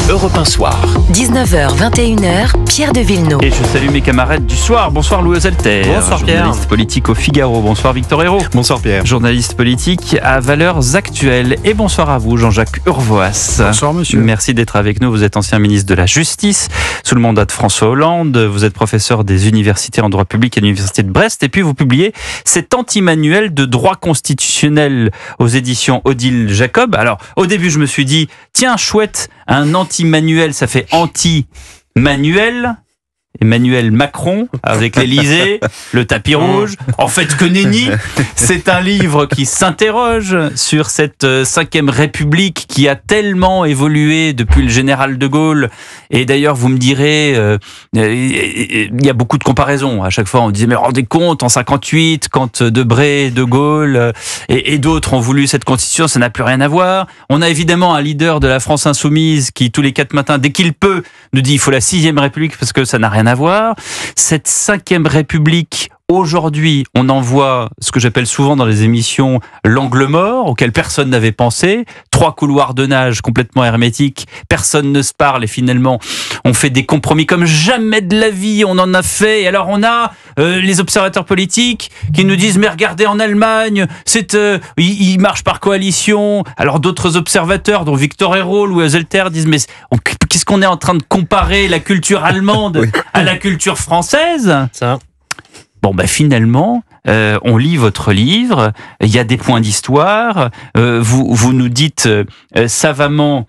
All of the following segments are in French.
Europe 1 Soir. 19h, 21h, Pierre de Villeneuve. Et je salue mes camarades du soir. Bonsoir Louis Alter. Bonsoir Pierre. Journaliste politique au Figaro. Bonsoir Victor Hérault. Bonsoir Pierre. Journaliste politique à Valeurs Actuelles. Et bonsoir à vous Jean-Jacques Urvoas. Bonsoir monsieur. Merci d'être avec nous. Vous êtes ancien ministre de la Justice sous le mandat de François Hollande. Vous êtes professeur des universités en droit public à l'université de Brest. Et puis vous publiez cet anti-manuel de droit constitutionnel aux éditions Odile Jacob. Alors au début je me suis dit, tiens chouette, un anti-manuel, ça fait anti-manuel. Emmanuel Macron avec l'Élysée, le tapis rouge. En fait, que nenni. C'est un livre qui s'interroge sur cette 5e République qui a tellement évolué depuis le général de Gaulle. Et d'ailleurs, vous me direz, il y a beaucoup de comparaisons. À chaque fois, on disait, mais rendez compte, en 58, quand Debré, de Gaulle et d'autres ont voulu cette constitution, ça n'a plus rien à voir. On a évidemment un leader de la France insoumise qui, tous les 4 matins, dès qu'il peut, nous dit, il faut la 6e République parce que ça n'a rien à voir. Cette 5e République, aujourd'hui, on en voit ce que j'appelle souvent dans les émissions l'angle mort, auquel personne n'avait pensé. 3 couloirs de nage complètement hermétiques, personne ne se parle et finalement, on fait des compromis comme jamais de la vie, on en a fait. Et alors on a les observateurs politiques qui nous disent, mais regardez en Allemagne, ils marchent par coalition. Alors d'autres observateurs, dont Victor Hérault, Louis Alter, disent, mais qu'est-ce qu'on est en train de comparer la culture allemande oui. à la culture française ? Ça. Bon, finalement, on lit votre livre, il y a des points d'histoire, vous nous dites savamment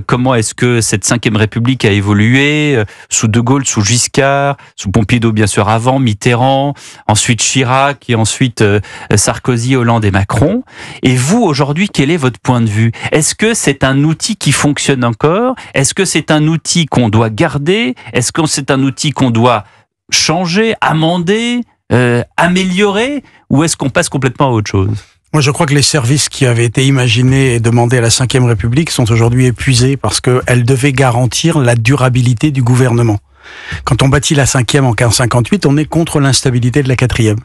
comment est-ce que cette 5e République a évolué, sous De Gaulle, sous Giscard, sous Pompidou bien sûr avant, Mitterrand, ensuite Chirac et ensuite Sarkozy, Hollande et Macron. Et vous, aujourd'hui, quel est votre point de vue ? Est-ce que c'est un outil qui fonctionne encore ? Est-ce que c'est un outil qu'on doit garder ? Est-ce que c'est un outil qu'on doit changer, amender, améliorer, ou est-ce qu'on passe complètement à autre chose ? Moi, je crois que les services qui avaient été imaginés et demandés à la 5e République sont aujourd'hui épuisés parce qu'elle devait garantir la durabilité du gouvernement. Quand on bâtit la 5e en 1958, on est contre l'instabilité de la 4e.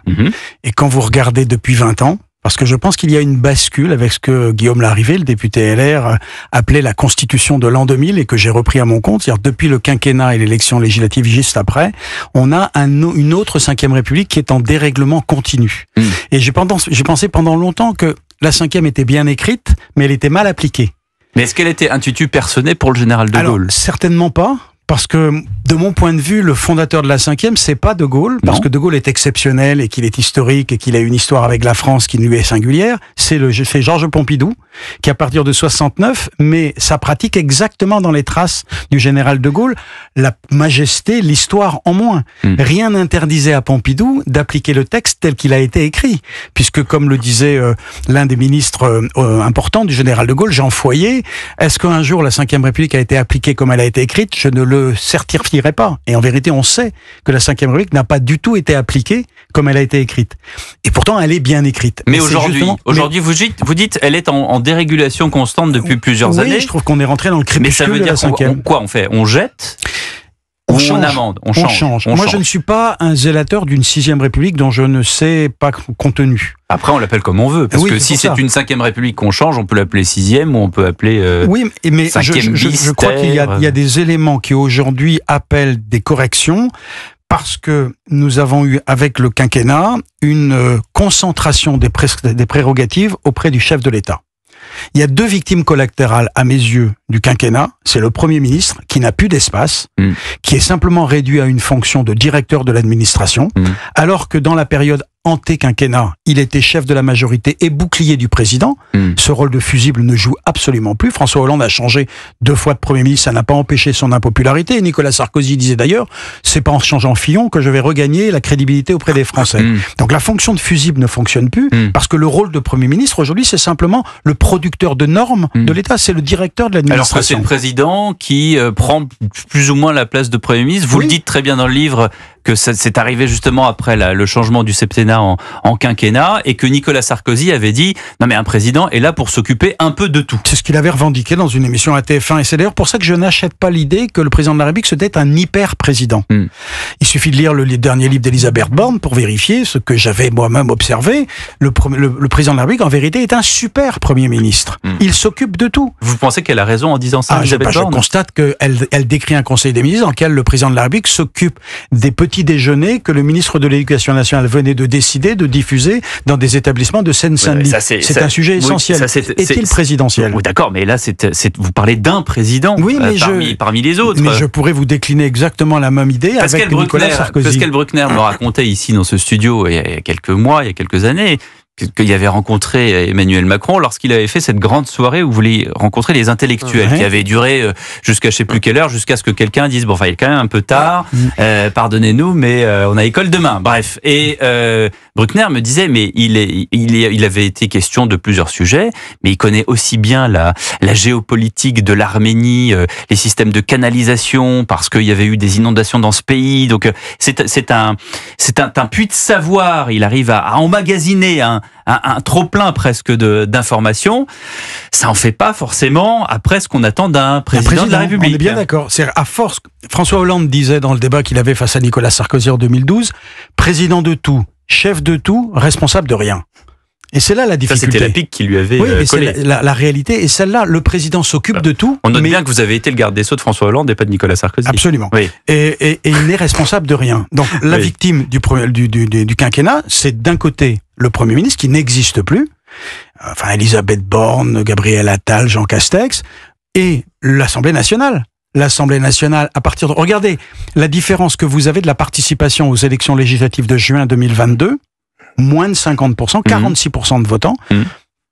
Et quand vous regardez depuis 20 ans, parce que je pense qu'il y a une bascule avec ce que Guillaume Larrivé, le député LR, appelait la constitution de l'an 2000 et que j'ai repris à mon compte. C'est-à-dire depuis le quinquennat et l'élection législative juste après, on a une autre 5e République qui est en dérèglement continu. Et j'ai pensé pendant longtemps que la 5e était bien écrite, mais elle était mal appliquée. Mais est-ce qu'elle était un tutu personné pour le général de Gaulle ? Certainement pas. Parce que, de mon point de vue, le fondateur de la 5e, c'est pas De Gaulle, parce que De Gaulle est exceptionnel et qu'il est historique et qu'il a une histoire avec la France qui lui est singulière. C'est Georges Pompidou, qui à partir de 69, met sa pratique exactement dans les traces du général De Gaulle, la majesté, l'histoire en moins. Rien n'interdisait à Pompidou d'appliquer le texte tel qu'il a été écrit, puisque comme le disait l'un des ministres importants du général De Gaulle, Jean Foyer, est-ce qu'un jour la 5e République a été appliquée comme elle a été écrite ? Je ne le certifierai pas. Et en vérité, on sait que la 5e République n'a pas du tout été appliquée comme elle a été écrite. Et pourtant, elle est bien écrite. Mais aujourd'hui, vous dites, elle est en dérégulation constante depuis plusieurs années. Oui, je trouve qu'on est rentré dans le crépuscule de la 5e. Quoi on fait ? On jette ? On amende, on change. Moi, je ne suis pas un zélateur d'une 6e République dont je ne sais pas contenu. Après, on l'appelle comme on veut, parce que si c'est une 5e République qu'on change, on peut l'appeler 6e ou on peut appeler oui, mais je crois qu'il y a des éléments qui aujourd'hui appellent des corrections, parce que nous avons eu, avec le quinquennat, une concentration des prérogatives auprès du chef de l'État. Il y a 2 victimes collatérales, à mes yeux, du quinquennat. C'est le Premier ministre, qui n'a plus d'espace, qui est simplement réduit à une fonction de directeur de l'administration, alors que dans la période ante-quinquennat, il était chef de la majorité et bouclier du président. Ce rôle de fusible ne joue absolument plus. François Hollande a changé 2 fois de Premier ministre, ça n'a pas empêché son impopularité. Et Nicolas Sarkozy disait d'ailleurs, c'est pas en changeant Fillon que je vais regagner la crédibilité auprès des Français. Donc la fonction de fusible ne fonctionne plus, parce que le rôle de Premier ministre aujourd'hui, c'est simplement le producteur de normes de l'État, c'est le directeur de l'administration. Alors que c'est le président qui prend plus ou moins la place de Premier ministre. Vous le dites très bien dans le livre, que c'est arrivé justement après le changement du septennat en quinquennat, et que Nicolas Sarkozy avait dit non mais un président est là pour s'occuper un peu de tout. C'est ce qu'il avait revendiqué dans une émission à TF1, et c'est d'ailleurs pour ça que je n'achète pas l'idée que le président de la République c'était un hyper-président. Il suffit de lire le dernier livre d'Elisabeth Borne pour vérifier ce que j'avais moi-même observé. Le président de la République, en vérité, est un super Premier ministre. Il s'occupe de tout. Vous pensez qu'elle a raison en disant ça, Elisabeth Borne ? Je constate qu'elle décrit un conseil des ministres dans lequel le président de la République s'occupe des petits déjeuners que le ministre de l'Éducation nationale venait de décider de diffuser dans des établissements de Seine-Saint-Denis. C'est un sujet essentiel. Est-il présidentiel ? Oui, d'accord, mais là, vous parlez d'un président parmi les autres. Mais je pourrais vous décliner exactement la même idée avec Nicolas Sarkozy. Pascal Bruckner me racontait ici dans ce studio il y a quelques mois, il y a quelques années, qu'il avait rencontré Emmanuel Macron lorsqu'il avait fait cette grande soirée où vous voulez rencontrer les intellectuels, qui avait duré jusqu'à je sais plus quelle heure, jusqu'à ce que quelqu'un dise bon, enfin, il est quand même un peu tard, pardonnez-nous, mais on a école demain. Bref, et Bruckner me disait mais il avait été question de plusieurs sujets, mais il connaît aussi bien la géopolitique de l'Arménie, les systèmes de canalisation, parce qu'il y avait eu des inondations dans ce pays. Donc c'est un puits de savoir. Il arrive à emmagasiner un trop-plein presque d'informations. Ça en fait pas forcément après ce qu'on attend d'un président de la République. On est bien d'accord. C'est à force. François Hollande disait dans le débat qu'il avait face à Nicolas Sarkozy en 2012, président de tout, chef de tout, responsable de rien. Et c'est là la difficulté. Ça, c'était la pique qui lui avait collé. C'est la réalité. Et celle-là, le président s'occupe de tout. On note bien que vous avez été le garde des Sceaux de François Hollande et pas de Nicolas Sarkozy. Absolument. Oui. Et il n'est responsable de rien. Donc la victime du quinquennat, c'est d'un côté le Premier ministre qui n'existe plus, enfin Elisabeth Borne, Gabriel Attal, Jean Castex, et l'Assemblée nationale. L'Assemblée nationale, à partir de... Regardez la différence que vous avez de la participation aux élections législatives de juin 2022, moins de 50%, 46% de votants,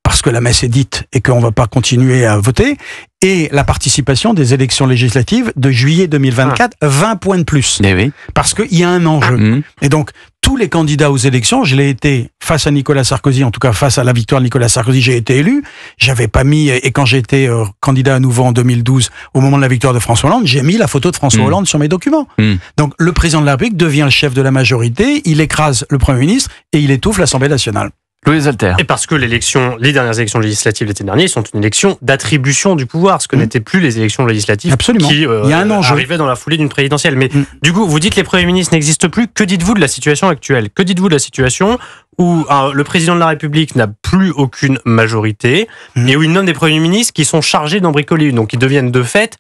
parce que la messe est dite et qu'on ne va pas continuer à voter, et la participation des élections législatives de juillet 2024, 20 points de plus. Oui. Parce qu'il y a un enjeu. Et donc, tous les candidats aux élections, je l'ai été face à Nicolas Sarkozy, en tout cas face à la victoire de Nicolas Sarkozy, j'ai été élu. J'avais pas mis, et quand j'ai été candidat à nouveau en 2012, au moment de la victoire de François Hollande, j'ai mis la photo de François Hollande sur mes documents. Donc, le président de la République devient le chef de la majorité, il écrase le Premier ministre et il étouffe l'Assemblée nationale. Louis Alter. Et parce que les dernières élections législatives l'été dernier sont une élection d'attribution du pouvoir, ce que n'étaient plus les élections législatives qui il y a un enjeu. Arrivaient dans la foulée d'une présidentielle. Mais du coup, vous dites que les premiers ministres n'existent plus. Que dites-vous de la situation actuelle ? Que dites-vous de la situation où le président de la République n'a plus aucune majorité et où il nomme des premiers ministres qui sont chargés d'en bricoler une, donc qui deviennent de fait,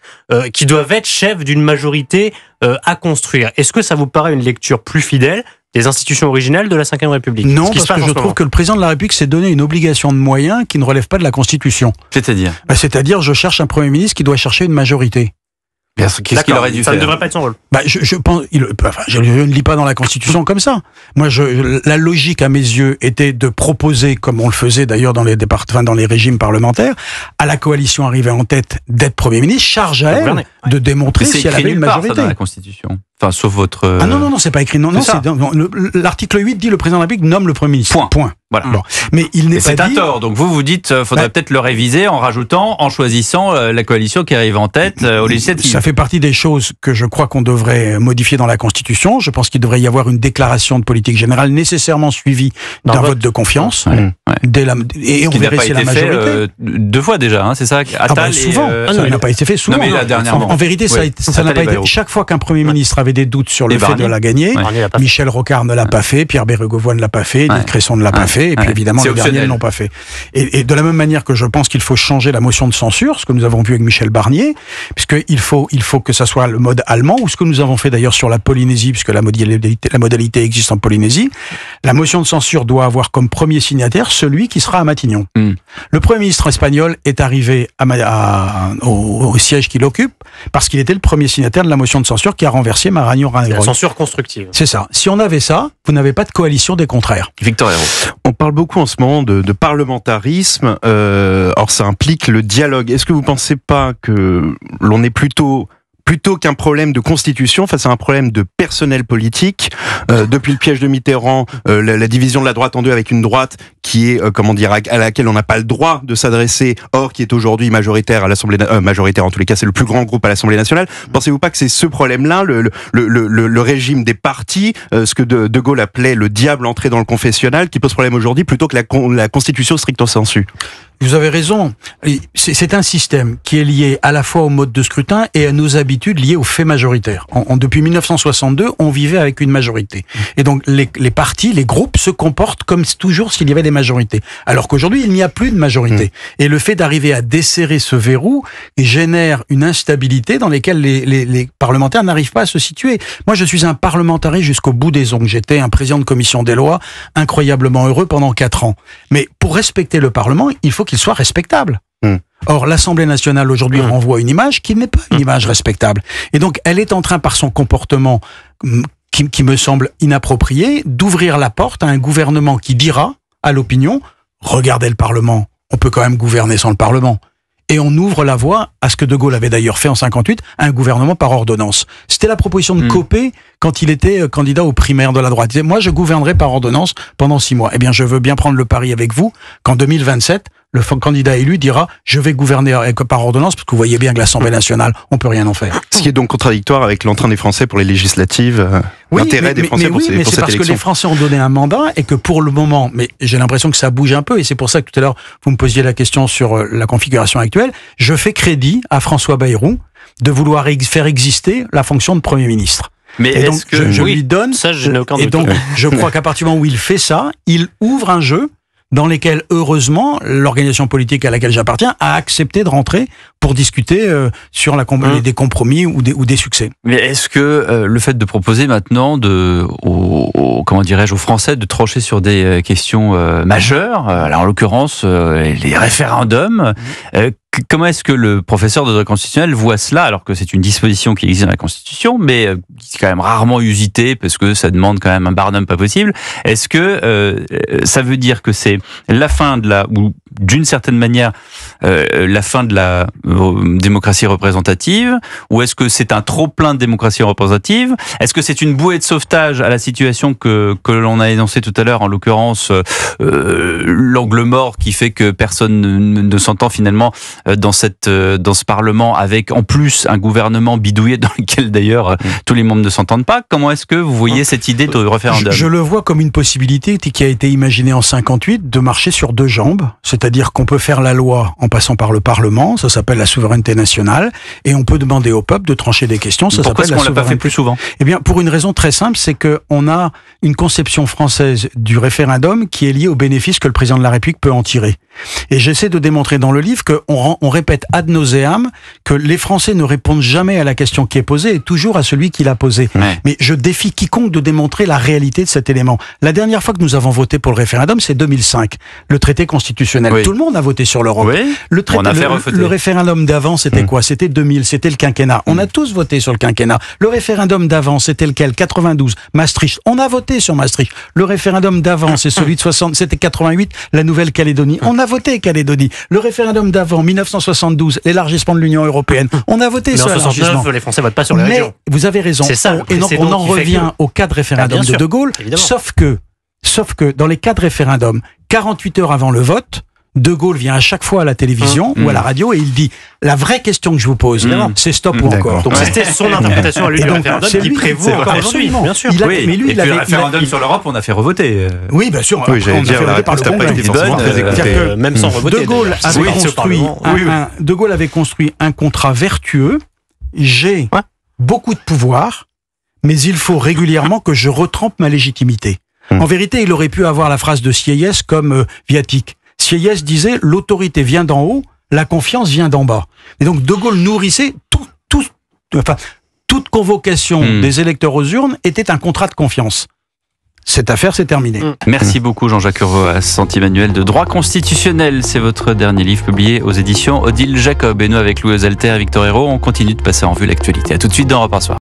qui doivent être chefs d'une majorité à construire. Est-ce que ça vous paraît une lecture plus fidèle des institutions originales de la Ve République? Non, parce que je trouve que le président de la République s'est donné une obligation de moyens qui ne relève pas de la Constitution. C'est-à-dire C'est-à-dire, je cherche un Premier ministre qui doit chercher une majorité. Qu'est-ce qu'il aurait dû faire ? Ça ne devrait pas être son rôle. Je pense, je ne lis pas dans la Constitution comme ça. Moi, la logique à mes yeux était de proposer, comme on le faisait d'ailleurs dans les régimes parlementaires, à la coalition arrivée en tête d'être Premier ministre, charge à elle de démontrer si elle avait une majorité. C'est dans la Constitution. Enfin, sauf votre... Ah non, c'est pas écrit. Non, l'article 8 dit le président de la République nomme le Premier ministre. Point. Voilà. Bon. Mais il n'est pas dit... C'est un tort. Donc vous dites, faudrait peut-être le réviser en rajoutant, en choisissant la coalition qui arrive en tête aux législatives. Ça fait partie des choses que je crois qu'on devrait modifier dans la Constitution. Je pense qu'il devrait y avoir une déclaration de politique générale nécessairement suivie d'un vote de confiance. Et on verrait si la majorité... deux fois déjà, c'est ça Attal souvent. Ça n'a pas été fait souvent. Non, mais dernièrement. En vérité, ça n'a pas été... Chaque fois qu'un Premier ministre avait des doutes sur le fait de la gagner, Michel Rocard ne l'a pas fait, Pierre Bérégovoy ne l'a pas fait, Edith Cresson ne l'a pas fait, et puis évidemment les derniers ne l'ont pas fait. Et de la même manière que je pense qu'il faut changer la motion de censure, ce que nous avons vu avec Michel Barnier, puisqu'il faut que ça soit le mode allemand, ou ce que nous avons fait d'ailleurs sur la Polynésie, puisque la modalité existe en Polynésie, la motion de censure doit avoir comme premier signataire celui qui sera à Matignon. Le Premier ministre espagnol est arrivé au siège qu'il occupe parce qu'il était le premier signataire de la motion de censure qui a renversé Mariano Rajoy. La censure constructive. C'est ça. Si on avait ça, vous n'avez pas de coalition des contraires. Victor Hérault. On parle beaucoup en ce moment de parlementarisme. Or, ça implique le dialogue. Est-ce que vous ne pensez pas que l'on est plutôt plutôt qu'un problème de constitution face à un problème de personnel politique. Depuis le piège de Mitterrand, la division de la droite en deux avec une droite qui est, à laquelle on n'a pas le droit de s'adresser, or qui est aujourd'hui majoritaire à l'Assemblée, majoritaire en tous les cas, c'est le plus grand groupe à l'Assemblée nationale. Pensez-vous pas que c'est ce problème-là, le régime des partis, ce que De Gaulle appelait le diable entré dans le confessionnal, qui pose problème aujourd'hui plutôt que la constitution stricto sensu? Vous avez raison. C'est un système qui est lié à la fois au mode de scrutin et à nos habitudes liées aux faits majoritaires. Depuis 1962, on vivait avec une majorité. Et donc, les partis, les groupes se comportent comme toujours s'il y avait des majorités. Alors qu'aujourd'hui, il n'y a plus de majorité. Et le fait d'arriver à desserrer ce verrou génère une instabilité dans laquelle les parlementaires n'arrivent pas à se situer. Moi, je suis un parlementariste jusqu'au bout des ongles. J'étais un président de commission des lois incroyablement heureux pendant 4 ans. Mais pour respecter le Parlement, il faut qu'il soit respectable. Or, l'Assemblée nationale aujourd'hui renvoie une image qui n'est pas une image respectable. Et donc, elle est en train, par son comportement qui me semble inapproprié, d'ouvrir la porte à un gouvernement qui dira à l'opinion « Regardez le Parlement, on peut quand même gouverner sans le Parlement ». Et on ouvre la voie à ce que De Gaulle avait d'ailleurs fait en 58, un gouvernement par ordonnance. C'était la proposition de Copé quand il était candidat aux primaires de la droite. Il disait, moi, je gouvernerai par ordonnance pendant 6 mois. Eh bien, je veux bien prendre le pari avec vous qu'en 2027, le candidat élu dira, je vais gouverner par ordonnance, parce que vous voyez bien que l'Assemblée nationale, on peut rien en faire. Ce qui est donc contradictoire avec l'entrain des Français pour les législatives, l'intérêt des Français pour cette élection. C'est parce que les Français ont donné un mandat et que pour le moment, mais j'ai l'impression que ça bouge un peu et c'est pour ça que tout à l'heure, vous me posiez la question sur la configuration actuelle. Je fais crédit à François Bayrou de vouloir faire exister la fonction de Premier ministre. Mais et donc, je lui donne, ça, je n'ai aucun doute. Et donc, je crois qu'à partir du moment où il fait ça, il ouvre un jeu dans lesquels, heureusement, l'organisation politique à laquelle j'appartiens a accepté de rentrer pour discuter sur des compromis ou des succès. Mais est-ce que le fait de proposer maintenant aux Français de trancher sur des questions majeures, alors en l'occurrence les référendums, comment est-ce que le professeur de droit constitutionnel voit cela, alors que c'est une disposition qui existe dans la Constitution, mais qui est quand même rarement usitée parce que ça demande quand même un barnum pas possible. Est-ce que ça veut dire que c'est la fin ou d'une certaine manière la fin de la démocratie représentative, ou est-ce que c'est un trop-plein de démocratie représentative? Est-ce que c'est une bouée de sauvetage à la situation que l'on a énoncée tout à l'heure, en l'occurrence l'angle mort qui fait que personne ne s'entend finalement dans ce Parlement, avec en plus un gouvernement bidouillé dans lequel d'ailleurs tous les membres ne s'entendent pas? Comment est-ce que vous voyez cette idée de référendum? Je le vois comme une possibilité qui a été imaginée en 58 de marcher sur 2 jambes, c'est-à-dire qu'on peut faire la loi en passant par le Parlement, ça s'appelle la souveraineté nationale, et on peut demander au peuple de trancher des questions, ça s'appelle la souveraineté. Pourquoi est-ce qu'on l'a pas fait plus souvent? Eh bien, pour une raison très simple, c'est qu'on a une conception française du référendum qui est liée aux bénéfices que le président de la République peut en tirer. Et j'essaie de démontrer dans le livre qu'on répète ad nauseam que les Français ne répondent jamais à la question qui est posée et toujours à celui qui l'a posée. Ouais. Mais je défie quiconque de démontrer la réalité de cet élément. La dernière fois que nous avons voté pour le référendum, c'est 2005. Le traité constitutionnel. Oui. Tout le monde a voté sur l'Europe. Oui. Le référendum d'avant, c'était quoi? C'était 2000, c'était le quinquennat. On a tous voté sur le quinquennat. Le référendum d'avant, c'était lequel? 92, Maastricht. On a voté sur Maastricht. Le référendum d'avant, c'est celui de 60, c'était 88, la Nouvelle-Calédonie. On a voté Calédonie. Le référendum d'avant, 1972, l'élargissement de l'Union européenne. On a voté sur l'élargissement. En 69, les Français votent pas sur les régions. Vous avez raison. C'est ça. Et donc, on en revient au cas de référendum de De Gaulle. Évidemment. Sauf que dans les cas de référendum, 48 heures avant le vote, De Gaulle vient à chaque fois à la télévision ou à la radio et il dit la vraie question que je vous pose, c'est stop ou encore. Donc c'était son interprétation à lui du référendum qui prévaut encore aujourd'hui, bien sûr. Mais lui, le référendum sur l'Europe, on a fait revoter. Oui, bien sûr. Oui, j'allais dire, la réponse n'a pas été forcément très écoutée. Même sans revoter. De Gaulle avait construit un contrat vertueux. J'ai beaucoup de pouvoir, mais il faut régulièrement que je retrempe ma légitimité. En vérité, il aurait pu avoir la phrase de Sieyès comme viatique. Sieyès disait « l'autorité vient d'en haut, la confiance vient d'en bas ». Et donc De Gaulle nourrissait toute convocation des électeurs aux urnes était un contrat de confiance. Cette affaire, c'est terminé. Merci beaucoup Jean-Jacques Urvoas, anti-manuel de droit constitutionnel. C'est votre dernier livre publié aux éditions Odile Jacob. Et nous, avec Louis Osalter et Victor Hérault, on continue de passer en vue l'actualité. À tout de suite dans Europe 1 Soir.